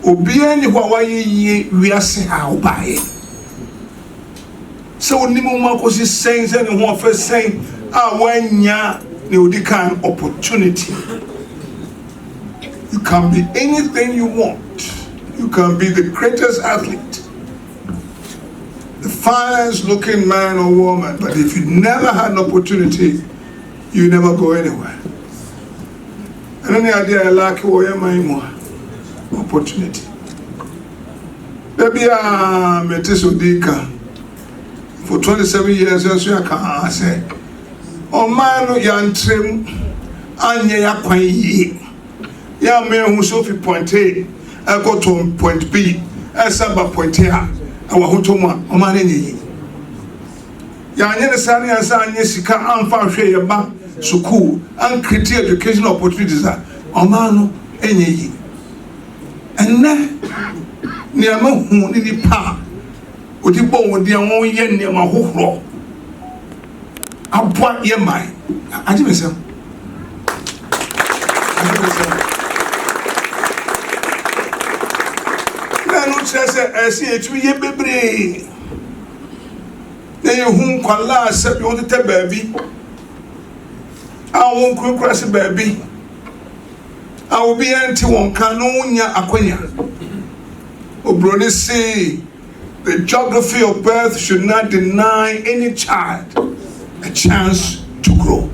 Obia ni wa ye wiase ha obaye. So onimu makosi sense and ho first saying wanya ne odikan opportunity. You can be anything you want. You can be the greatest athlete, the finest looking man or woman, but if you never had an opportunity, you never go anywhere. And any idea I like opportunity. Maybe Metisodika for 27 years, I say, oh man, yan trim, anya ya kwanyi. Ya me who so fi point A, I go to point B, I saba point A, I wa hoto ma, o ma ne nyi. Ya nye ne sane ya sa anye sika amfa hwe ye ba school and create education opportunities a o ma no enye yi. Enne ni ama hu ni pa odi bo wodi an ye ne ma hohoro abwa ye mai aje mesem no say see etu ye bebre na ye hu kwala asabi won tete baabi awon kurukura se baabi awobi enti won kan no nya akonya obroni say the geography of birth should not deny any child a chance to grow.